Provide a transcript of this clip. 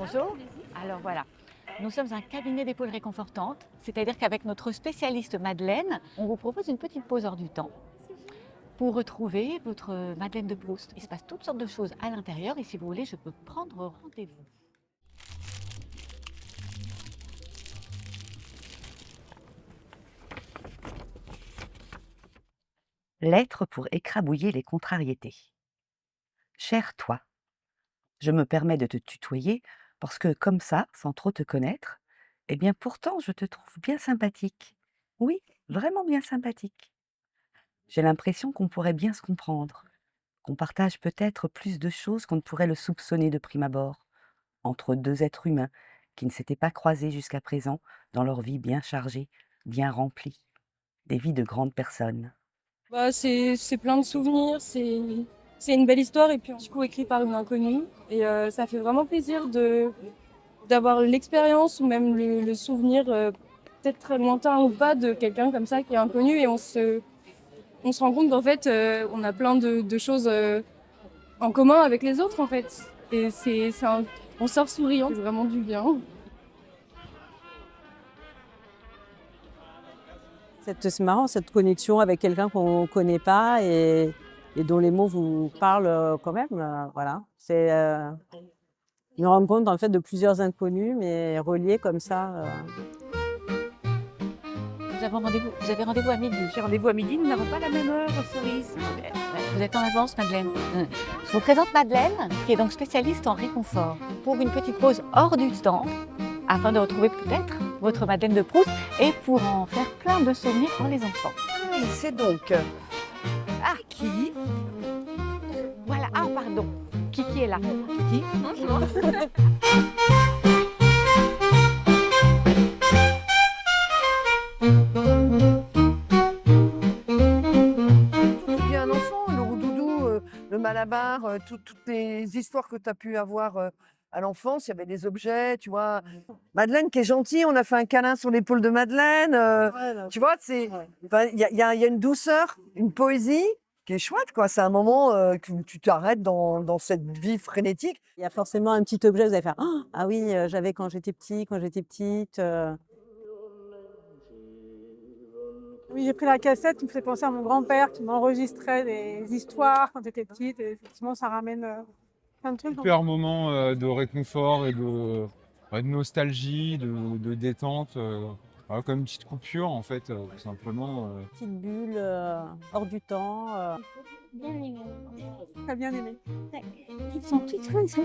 Bonjour. Alors voilà, nous sommes un cabinet d'épaules réconfortantes, c'est-à-dire qu'avec notre spécialiste Madeleine, on vous propose une petite pause hors du temps pour retrouver votre Madeleine de Proust. Il se passe toutes sortes de choses à l'intérieur et si vous voulez, je peux prendre rendez-vous. Lettre pour écrabouiller les contrariétés. Cher toi, je me permets de te tutoyer parce que comme ça, sans trop te connaître, eh bien pourtant je te trouve bien sympathique. Oui, vraiment bien sympathique. J'ai l'impression qu'on pourrait bien se comprendre, qu'on partage peut-être plus de choses qu'on ne pourrait le soupçonner de prime abord, entre deux êtres humains qui ne s'étaient pas croisés jusqu'à présent dans leur vie bien chargée, bien remplie, des vies de grandes personnes. C'est plein de souvenirs, c'est une belle histoire et puis du coup écrit par une inconnue et ça fait vraiment plaisir de d'avoir l'expérience ou même le souvenir peut-être très lointain ou pas de quelqu'un comme ça qui est inconnu et on se rend compte qu'en fait on a plein de choses en commun avec les autres en fait et on sort souriant, c'est vraiment du bien. C'est marrant cette connexion avec quelqu'un qu'on ne connaît pas et dont les mots vous parlent quand même. Voilà. Je me rends compte en fait de plusieurs inconnus, mais reliés comme ça. Vous avez rendez-vous à midi. J'ai rendez-vous à midi, nous n'avons pas la même heure, Cerise. Ouais, vous êtes en avance, Madeleine. Je vous présente Madeleine, qui est donc spécialiste en réconfort, pour une petite pause hors du temps, afin de retrouver peut-être votre Madeleine de Proust et pour en faire plein de souvenirs pour les enfants. Oui, c'est donc qui Voilà, ah pardon, Kiki est là. Kiki, bonjour. Tu deviens un enfant, le roux-doudou, le malabar, toutes les histoires que tu as pu avoir à l'enfance, il y avait des objets, tu vois. Madeleine qui est gentille, on a fait un câlin sur l'épaule de Madeleine. Tu vois, enfin, il y a une douceur, une poésie qui est chouette, quoi. C'est un moment que tu t'arrêtes dans cette vie frénétique. Il y a forcément un petit objet, vous allez faire ah oui, j'avais quand j'étais petit, quand j'étais petite. Oui, j'ai pris la cassette qui me fait penser à mon grand-père qui m'enregistrait des histoires quand j'étais petite. Et effectivement, ça ramène plein de trucs. Super moment de réconfort et de nostalgie, de détente, voilà, comme une petite coupure en fait, tout simplement. Petite bulle hors du temps. Bien aimé. Très bien aimé. Ouais. Ils sont tous très très